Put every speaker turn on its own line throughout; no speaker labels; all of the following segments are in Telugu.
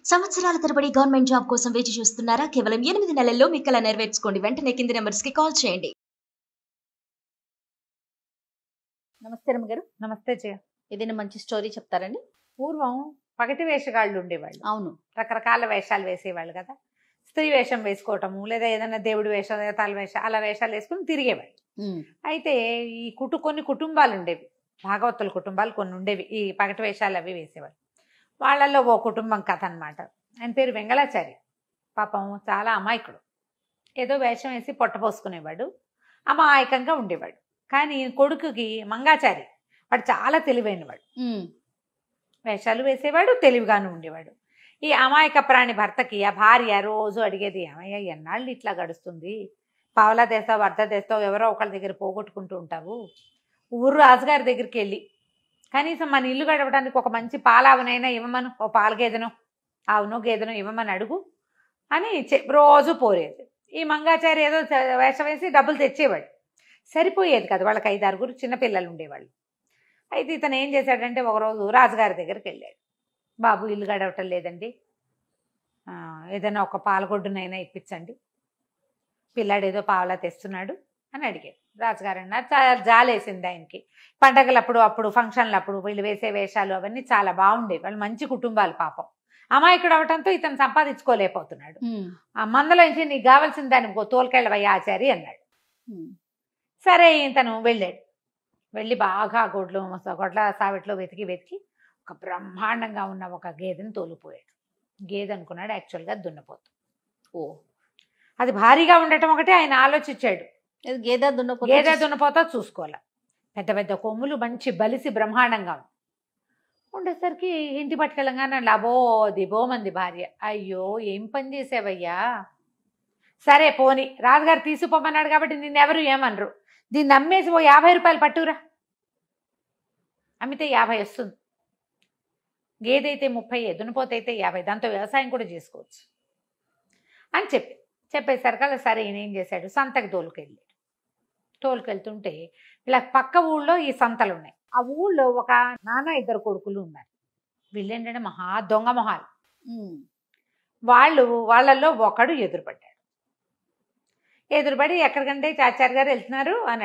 సంవత్సరాల తరబడి గవర్నమెంట్ జాబ్ కోసం వేచి చూస్తున్నారా? కేవలం 8 నెలల్లో మీ కల నెరవేర్చుకోండి. వెంటనే కింది నంబర్స్ కి కాల్ చేయండి.
నమస్తే రమ్మగారు.
నమస్తే జయ.
ఏదైనా మంచి స్టోరీ చెప్తారండి?
పూర్వం పగటి వేషగాళ్ళు ఉండేవాళ్ళు.
అవును.
రకరకాల వేషాలు వేసేవాళ్ళు కదా. స్త్రీ వేషం వేసుకోవటము, లేదా ఏదైనా దేవుడి వేషం, దేవతల వేషం, అలా వేషాలు వేసుకుని తిరిగేవాళ్ళు. అయితే ఈ కొన్ని కుటుంబాలు ఉండేవి, భాగవతుల కుటుంబాలు కొన్ని ఉండేవి, ఈ పగటి వేషాలు అవి వేసేవాళ్ళు. వాళ్ళల్లో ఓ కుటుంబం కథ అనమాట. ఆయన పేరు వెంగళాచారి. పాపం చాలా అమాయకుడు. ఏదో వేషం వేసి పొట్టపోసుకునేవాడు, అమాయకంగా ఉండేవాడు. కానీ కొడుకుకి మంగాచారి, వాడు చాలా తెలివైనవాడు. వేషాలు వేసేవాడు, తెలివిగాను ఉండేవాడు. ఈ అమాయక ప్రాణి భర్తకి ఆ భార్య రోజు అడిగేది, ఏమయ్య ఎన్నాళ్ళు ఇట్లా గడుస్తుంది, పావలా తెస్తావు, అర్ధ తెస్తావు, ఎవరో ఒకళ్ళ దగ్గర పోగొట్టుకుంటూ ఉంటావు. ఊరు రాజుగారి దగ్గరికి వెళ్ళి కనీసం మన ఇల్లు గడవడానికి ఒక మంచి పాలావనైనా ఇవ్వమను, ఓ పాల గేదెనో ఆవునో గేదెనో ఇవ్వమని అడుగు అని రోజు పోరేది. ఈ మంగాచారి ఏదో వేషం వేసి డబ్బులు తెచ్చేవాడు. సరిపోయేది కదా, వాళ్ళకి 5-6 చిన్నపిల్లలు ఉండేవాళ్ళు. అయితే ఇతను ఏం చేశాడంటే, ఒకరోజు రాజుగారి దగ్గరికి వెళ్ళాడు. బాబు, ఇల్లు గడవటం లేదండి, ఏదైనా ఒక పాలగొడ్డునైనా ఇప్పించండి, పిల్లాడు ఏదో పావలా తెస్తున్నాడు అని అడిగాడు. రాజుగారు అన్నారు, చాలా జాలేసింది ఆయనకి. పండగలప్పుడు, అప్పుడు ఫంక్షన్లప్పుడు వీళ్ళు వేసే వేషాలు అవన్నీ చాలా బాగుండేవి. వాళ్ళు మంచి కుటుంబాలు. పాపం అమాయకుడు అవటంతో ఇతను సంపాదించుకోలేకపోతున్నాడు. ఆ మందలోంచి నీకు కావాల్సిన దానికి తోలుకెళ్ళవయ్యా ఆచారి అన్నాడు. సరే ఇతను వెళ్ళాడు. వెళ్ళి బాగా గొడ్ల సావిట్లో వెతికి ఒక బ్రహ్మాండంగా ఉన్న ఒక గేదెని తోలిపోయాడు. గేదె అనుకున్నాడు, యాక్చువల్గా దున్నపోతు. అది భారీగా ఉండటం ఒకటే ఆయన ఆలోచించాడు.
గేదె
దున్నపోతా చూసుకోవాలి. పెద్ద పెద్ద కొమ్ములు, మంచి బలిసి బ్రహ్మాండంగా ఉండేసరికి ఇంటి పట్టుకెళ్ళంగానే లబో దిబోమంది భార్య. అయ్యో, ఏం పని చేసావయ్యా. సరే పోని, రాజుగారు తీసుకుపోమన్నాడు కాబట్టి నిన్నెవరు ఏమనరు. దీన్ని అమ్మేసి ఓ 50 రూపాయలు పట్టురా, అమ్మితే 50 వస్తుంది. గేదె అయితే 30, దున్నపోతే అయితే 50, దాంతో వ్యవసాయం కూడా చేసుకోవచ్చు అని చెప్పేసరికల్లా సరే ఈయన ఏం చేశాడు, సంతకి తోలుకెళ్తుంటే ఇలా పక్క ఊళ్ళో ఈ సంతలు ఉన్నాయి. ఆ ఊళ్ళో ఒక నాన్న 2 కొడుకులు ఉన్నారు. వీళ్ళేంటంటే మహా దొంగ మొహాలు. వాళ్ళల్లో ఒకడు ఎదురుపడి ఎక్కడికంటే ఆచార్య గారు వెళ్తున్నారు అని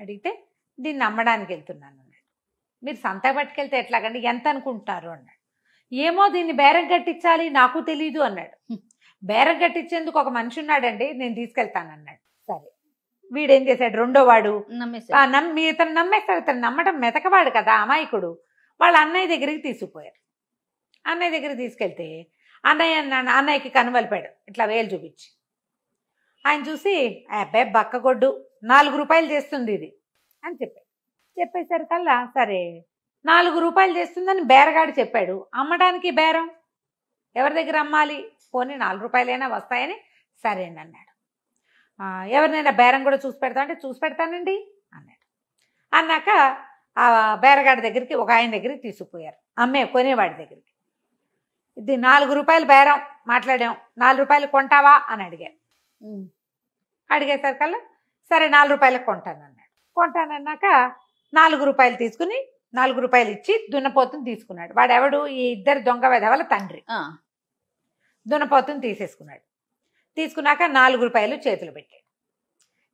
అడిగితే దీన్ని అమ్మడానికి వెళ్తున్నాను అన్నాడు. మీరు సంతకి పట్టుకెళ్తే ఎట్లాగండి, ఎంత అనుకుంటున్నారు అన్నాడు. ఏమో, దీన్ని బేరం కట్టించాలి, నాకు తెలీదు అన్నాడు. బేరం కట్టించేందుకు ఒక మనిషి ఉన్నాడండి, నేను తీసుకెళ్తానన్నాడు. సరే, వీడేం చేశాడు, రెండో వాడు ఇతను నమ్మేస్తాడు. ఇతను నమ్మటం మెతకవాడు కదా, అమాయకుడు. వాళ్ళ అన్నయ్య దగ్గరికి తీసుకుపోయారు. అన్నయ్య దగ్గరికి తీసుకెళ్తే అన్నయ్యకి కనువలిపాడు, ఇట్లా వేలు చూపించి. ఆయన చూసి, అబ్బాయి బక్కగొడ్డు, 4 రూపాయలు చేస్తుంది ఇది అని చెప్పేసరికల్లా సరే 4 రూపాయలు చేస్తుందని బేరగాడు చెప్పాడు. అమ్మడానికి బేరం ఎవరి దగ్గర అమ్మాలి, పోనీ 4 రూపాయలైనా వస్తాయని సరేనన్నాడు. ఎవరినైనా బేరం కూడా చూసి పెడతా అంటే చూసి పెడతానండి అన్నాడు. అన్నాక ఆ బేరగాడి దగ్గరికి, ఒక ఆయన దగ్గరికి తీసుకుపోయారు, కొనేవాడి దగ్గరికి. ఇది 4 రూపాయలు బేరం మాట్లాడాం, 4 రూపాయలు కొంటావా అని అడిగేసరికల్లా సరే 4 రూపాయలకు కొంటానన్నాడు. కొంటానన్నాక 4 రూపాయలు తీసుకుని 4 రూపాయలు ఇచ్చి దున్నపోతుని తీసుకున్నాడు. వాడెవడు, ఈ 2 దొంగ వెధవల తండ్రి. దున్నపోతుని తీసుకున్నాక 4 రూపాయలు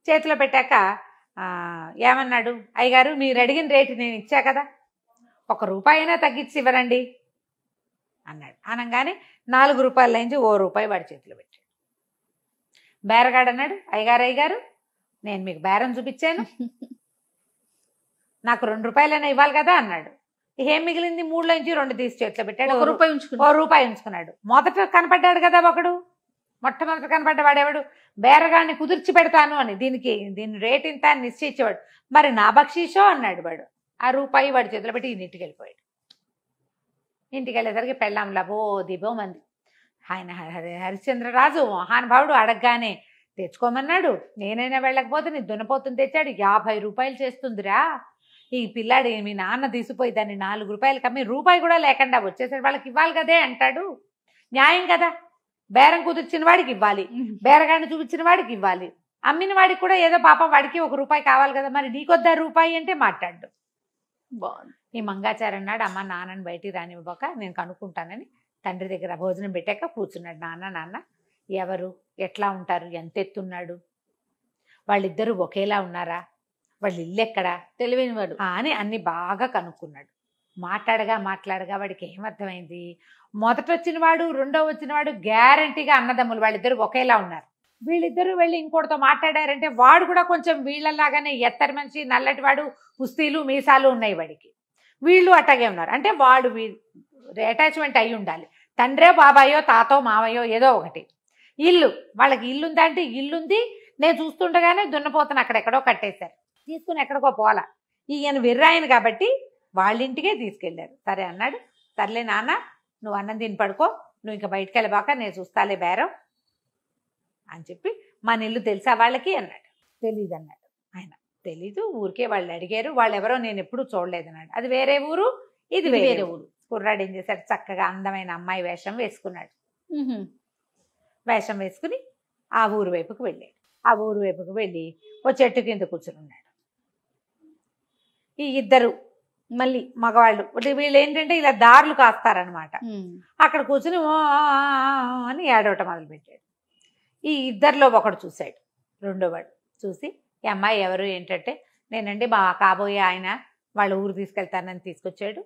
చేతిలో పెట్టాక ఏమన్నాడు, అయ్యగారు మీరు అడిగిన రేటు నేను ఇచ్చా కదా, 1 రూపాయి అయినా తగ్గించి ఇవ్వరండి అన్నాడు. అనగానే 4 రూపాయల నుంచి 1 రూపాయి వాడి చేతిలో పెట్టాడు. బేరగాడు అన్నాడు, అయ్యగారు నేను మీకు బేరం చూపించాను, నాకు 2 రూపాయలైనా ఇవ్వాలి కదా అన్నాడు. ఏం మిగిలింది, 3లో నుంచి 2 తీసి చేతిలో పెట్టాడు. 1 రూపాయి ఉంచుకున్నాడు. మొదట కనపడ్డాడు కదా ఒకడు, మొట్టమొదట కనపడ్డవాడెవడు, బేరగాడిని కుదిర్చి పెడతాను అని, దీని రేట్ ఇంత అని నిశ్చయించేవాడు. మరి నా బక్షీషో అన్నాడు వాడు. 1 రూపాయి వాడి చేతిలో పెట్టి ఇంటికి వెళ్ళిపోయాడు. ఇంటికి వెళ్ళేసరికి పెళ్ళాం లబో దిబో మంది. ఆయన హరిశ్చంద్రరాజు మహానుభావుడు, అడగగానే తెచ్చుకోమన్నాడు. నేనైనా వెళ్ళకపోతే నీ దున్నపోతుని తెచ్చాడు, 50 రూపాయలు చేస్తుందిరా. ఈ పిల్లాడు మీ నాన్న తీసిపోయి దాన్ని 4 రూపాయలకి అమ్మి రూపాయి కూడా లేకుండా వచ్చేసరికి వాళ్ళకి ఇవ్వాలి కదే అంటాడు. న్యాయం కదా, బేరం కుదిర్చిన వాడికి ఇవ్వాలి, బేరగాడిని చూపించిన వాడికి ఇవ్వాలి, అమ్మిన వాడికి కూడా ఏదో పాపం వాడికి 1 రూపాయి కావాలి కదా, మరి నీకొద్దా రూపాయి అంటే మాట్లాడు.
బాగుంది.
ఈ మంగాచారి అన్నాడు, అమ్మ నాన్నని బయటికి రానివ్వక నేను కనుక్కుంటానని తండ్రి దగ్గర భోజనం పెట్టాక కూర్చున్నాడు. నాన్న ఎవరు, ఎట్లా ఉంటారు, ఎంత ఎత్తున్నాడు, వాళ్ళిద్దరూ ఒకేలా ఉన్నారా, వాళ్ళ ఇల్లు ఎక్కడా,
తెలివైన వాడు
అని అన్ని బాగా కనుక్కున్నాడు. మాట్లాడగా వాడికి ఏమర్థమైంది, మొదట వచ్చిన వాడు రెండో వచ్చిన వాడు గ్యారంటీగా అన్నదమ్ములు, వాళ్ళిద్దరు ఒకేలా ఉన్నారు. వీళ్ళిద్దరూ వెళ్ళి ఇంకోటితో మాట్లాడారంటే వాడు కూడా కొంచెం వీళ్ళలాగానే ఎత్తరి మనిషి, నల్లటి వాడు, కుస్తీలు మీసాలు ఉన్నాయి వాడికి. వీళ్ళు అట్టగే ఉన్నారు. అంటే వాడు అటాచ్మెంట్ అయి ఉండాలి. తండ్రే బాబాయో తాతో మావయ్యో ఏదో ఒకటి. ఇల్లు, వాళ్ళకి ఇల్లు ఉందా అంటే ఇల్లుంది. నేను చూస్తుండగానే దున్నపోతను అక్కడెక్కడో కట్టేశారు, తీసుకుని ఎక్కడికో పోలా. ఈయన విర్రాయను కాబట్టి వాళ్ళింటికే తీసుకెళ్లారు. సరే అన్నాడు. సర్లే నాన్న, నువ్వు అన్నం తిని పడుకో, నువ్వు ఇంకా బయటికి వెళ్ళబాక, నేను చూస్తాలే బేరం అని చెప్పి, మన ఇల్లు తెలుసా వాళ్ళకి అన్నాడు. తెలీదు అన్నాడు ఆయన. తెలీదు, ఊరికే వాళ్ళు అడిగారు, వాళ్ళు ఎవరో నేను ఎప్పుడూ చూడలేదన్నాడు. అది వేరే ఊరు, ఇది వేరే ఊరు. కుర్రాడు ఏం చేశాడు, చక్కగా అందమైన అమ్మాయి వేషం వేసుకున్నాడు. వేషం వేసుకుని ఆ ఊరు వైపుకు వెళ్ళాడు. ఆ ఊరు వైపుకు వెళ్ళి ఓ చెట్టు కింద కూర్చుని ఉన్నాడు. ఈ ఇద్దరు మళ్ళీ మగవాళ్ళు, వీళ్ళు ఏంటంటే ఇలా దారులు కాస్తారనమాట. అక్కడ కూర్చుని ఓ అని ఏడవటం మొదలుపెట్టాడు. ఈ ఇద్దరిలో ఒకడు చూశాడు, రెండోవాడు చూసి, ఈ అమ్మాయి ఎవరు ఏంటంటే, నేనండి మా కాబోయే ఆయన వాళ్ళ ఊరు తీసుకెళ్తానని తీసుకొచ్చాడు.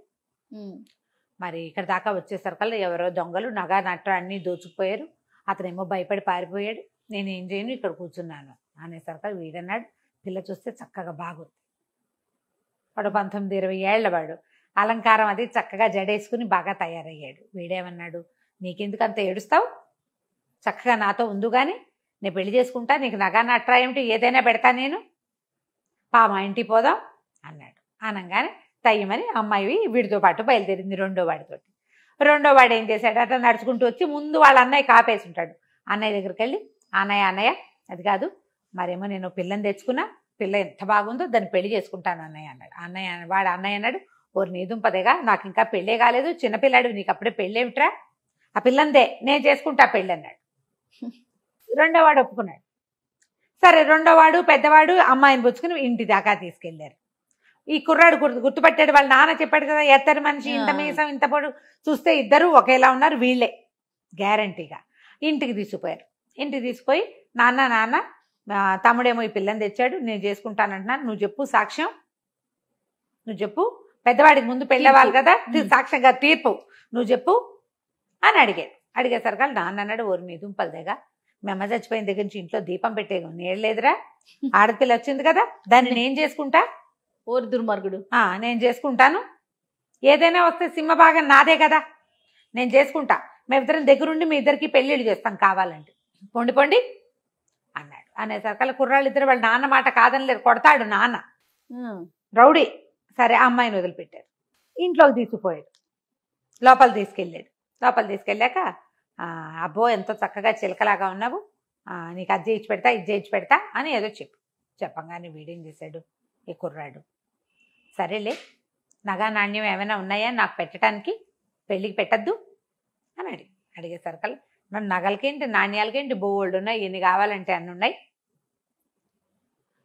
మరి ఇక్కడ దాకా వచ్చేసరికల్లా ఎవరో దొంగలు నగా నట్ట అన్నీ దోచుకుపోయారు. అతనేమో భయపడి పారిపోయాడు. నేను ఏం చేయను, ఇక్కడ కూర్చున్నాను అనేసరికి వీడన్నాడు, పిల్ల చూస్తే చక్కగా బాగుంది. వాడు 19-20 ఏళ్ల వాడు, అలంకారం అది చక్కగా జడేసుకుని బాగా తయారయ్యాడు. వీడేమన్నాడు, నీకెందుకు అంత ఏడుస్తావు, చక్కగా నాతో ఉండు కానీ నేను పెళ్లి చేసుకుంటా, నీకు నగా నట్రా ఏమిటి, ఏదైనా పెడతా నేను, మా ఇంటికి పోదాం అన్నాడు. అనగానే తయ్యమని అమ్మాయి వీడితో పాటు బయలుదేరింది రెండో వాడితోటి. రెండో వాడు ఏం చేశాడు, అట్లా నడుచుకుంటూ వచ్చి ముందు వాళ్ళ అన్నయ్య కాపేసి ఉంటాడు. అన్నయ్య దగ్గరికి వెళ్ళి, అన్నయ్య అది కాదు, మరేమో నేను పిల్లని తెచ్చుకున్నా, పిల్ల ఎంత బాగుందో, దాన్ని పెళ్లి చేసుకుంటాను అన్నయ్య అన్నాడు. అన్నయ్య అన్నాడు, ఓరు నీ దుంపదేగా, నాకు ఇంకా పెళ్ళే కాలేదు, చిన్నపిల్లాడు, నీకు అప్పుడే పెళ్ళేమిట్రా, ఆ పిల్లందే, నేను చేసుకుంటా పెళ్ళి అన్నాడు. రెండోవాడు ఒప్పుకున్నాడు. సరే, రెండోవాడు పెద్దవాడు అమ్మాయిని పుచ్చుకుని ఇంటి దాకా తీసుకెళ్లారు. ఈ కుర్రాడు గుర్తుపట్టాడు, వాళ్ళ నాన్న చెప్పాడు కదా, ఎత్తరి మనిషి, ఇంత మీసం, ఇంత పొడు, చూస్తే ఇద్దరు ఒకేలా ఉన్నారు, వీళ్ళే గ్యారంటీగా. ఇంటికి తీసుకుపోయారు. ఇంటికి తీసుకుపోయి, నాన్న తమ్ముడేమో ఈ పిల్లని తెచ్చాడు, నేను చేసుకుంటానంటున్నాను, నువ్వు చెప్పు సాక్ష్యం, నువ్వు చెప్పు, పెద్దవాడికి ముందు పెళ్ళేవాళ్ళు కదా, సాక్ష్యంగా తీర్పు నువ్వు చెప్పు అని అడిగేసరికి నాన్న అన్నాడు, ఓరి మీ దుంపలదేగా, మీ అమ్మ చచ్చిపోయిన దగ్గర నుంచి ఇంట్లో దీపం పెట్టే నేడలేదురా, ఆడపిల్ల వచ్చింది కదా, దాన్ని నేను చేసుకుంటా,
ఓరి దుర్మార్గుడు,
నేను చేసుకుంటాను, ఏదైనా వస్తే సింహ భాగం నాదే కదా, నేను చేసుకుంటా, మేమిద్దరం దగ్గరుండి మీ ఇద్దరికి పెళ్ళిళ్ళు చేస్తాం కావాలంటే, పొండి అన్నాడు. అనేసరికి కుర్రాళ్ళు ఇద్దరు వాళ్ళ నాన్న మాట కాదనలేరు, కొడతాడు నాన్న, రౌడీ. సరే, ఆ అమ్మాయిని వదిలిపెట్టారు. ఇంట్లోకి తీసుకుపోయాడు, లోపల తీసుకెళ్ళాక అబ్బో ఎంతో చక్కగా చిలకలాగా ఉన్నావు, నీకు అది చేయించి పెడతా, ఇది చేయించి పెడతా అని ఏదో చెప్పంగానే వీడేం చేశాడు, ఈ కుర్రాడు, సరేలే, నగా నాణ్యం ఏమైనా ఉన్నాయా నాకు పెట్టడానికి, పెళ్ళికి పెట్టద్దు అని అడిగేసరికి నన్ను నగలకేంటి నాణ్యాలకేంటి బోల్డ్ ఉన్నాయి, ఎన్ని కావాలంటే అన్ని ఉన్నాయి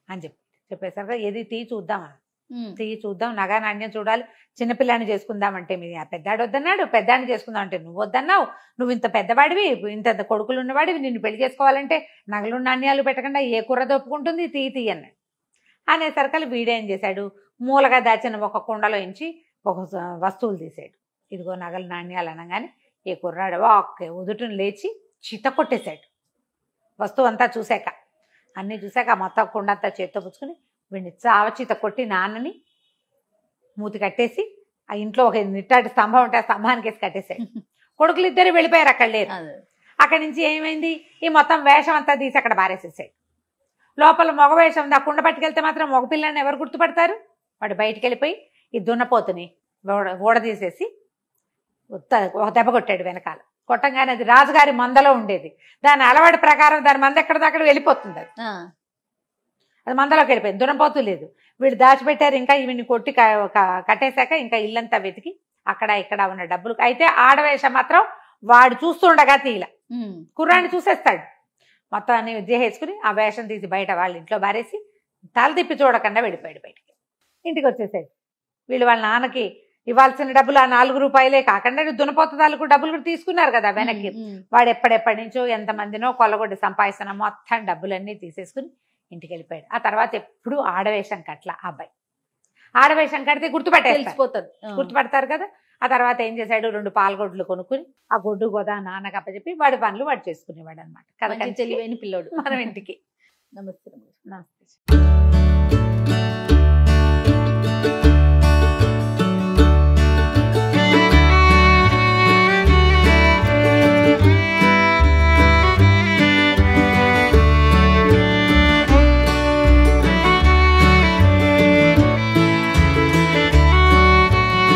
అని చెప్పేసరికి ఏది తీయి చూద్దాం, నగా నాణ్యం చూడాలి, చిన్నపిల్లాన్ని చేసుకుందామంటే మీ పెద్దాడు వద్దన్నాడు, పెద్దాన్ని చేసుకుందాం అంటే నువ్వు వద్దన్నావు, నువ్వు ఇంత పెద్దవాడివి, ఇంత కొడుకులు ఉన్నవాడివి, నిన్ను పెళ్లి చేసుకోవాలంటే నగలు నాణ్యాలు పెట్టకుండా ఏ కుర్ర దొప్పుకుంటుంది, తీయి అన్నాడు. అనేసరికి వీడేం చేశాడు, మూలగా దాచిన ఒక కుండలో ఇంచి ఒక వస్తువులు తీసాడు. ఇదిగో నగలు నాణ్యాలు అనగానే ఈ కుర్రాడు ఒక్క ఉదుటిని లేచి చిత కొట్టేశాడు. వస్తువు అంతా చూశాక, అన్నీ చూశాక మొత్తం కుండ అంతా చేత్తో పుచ్చుకుని వీడిని చావచిత కొట్టి నాన్నని మూతి కట్టేసి, ఆ ఇంట్లో ఒక నిట్టాటి స్తంభం ఉంటే ఆ స్తంభానికి వేసి కట్టేశాడు. కొడుకులు ఇద్దరు వెళ్ళిపోయారు, అక్కడ లేరు. అక్కడి నుంచి ఏమైంది, ఈ మొత్తం వేషం అంతా తీసి అక్కడ బారేసేసాడు. లోపల మగ వేషం ఉంది, ఆ కుండ పట్టుకెళ్తే మాత్రం మగ పిల్లని ఎవరు గుర్తుపడతారు, వాడు బయటికి వెళ్ళిపోయి ఈ దున్నపోతుని ఊడదీసేసి ఒక దెబ్బ కొట్టాడు వెనకాల. కొట్టంగానే అది రాజుగారి మందలో ఉండేది, దాని అలవాటు ప్రకారం దాని మంద ఎక్కడిదక్కడ వెళ్ళిపోతుంది, అది మందలోకి వెళ్ళిపోయింది, దున్నపోతు లేదు. వీళ్ళు దాచిపెట్టారు, ఇంకా వీడిని కొట్టి కట్టేశాక ఇంకా ఇల్లంతా వెతికి అక్కడ ఇక్కడ ఉన్న డబ్బులు. అయితే ఆడవేషం మాత్రం వాడు చూస్తుండగా తీల, కుర్రాన్ని చూసేస్తాడు, మొత్తం అన్ని వేసుకుని ఆ వేషం తీసి బయట వాళ్ళ ఇంట్లో బారేసి తల తిప్పి చూడకుండా వెళ్ళిపోయాడు బయటికి. ఇంటికి వచ్చేసాడు. వీళ్ళు వాళ్ళ నాన్నకి ఇవ్వాల్సిన డబ్బులు ఆ 4 రూపాయలే కాకుండా దున్నపోతదాలకు డబ్బులు కూడా తీసుకున్నారు కదా వెనక్కి. వాడు ఎప్పటి నుంచో ఎంతమందినో కొల్లగొడ్డి సంపాదిస్తున్న మొత్తం డబ్బులన్నీ తీసేసుకుని ఇంటికి వెళ్ళిపోయాడు. ఆ తర్వాత ఎప్పుడు ఆడవేషం కట్ల ఆ అబ్బాయి. ఆడవేషం కడితే
తెలిసిపోతుంది.
గుర్తుపడతారు కదా. ఆ తర్వాత ఏం చేశాడు, 2 పాలగొడ్లు కొనుక్కుని ఆ గొడ్డు గోదా నాన్నకు అప్పచెప్పి వాడి పనులు వాడు చేసుకునేవాడు అనమాట.
తెలివైన పిల్లోడు
మనం ఇంటికి.
నమస్తే.
నమస్తే.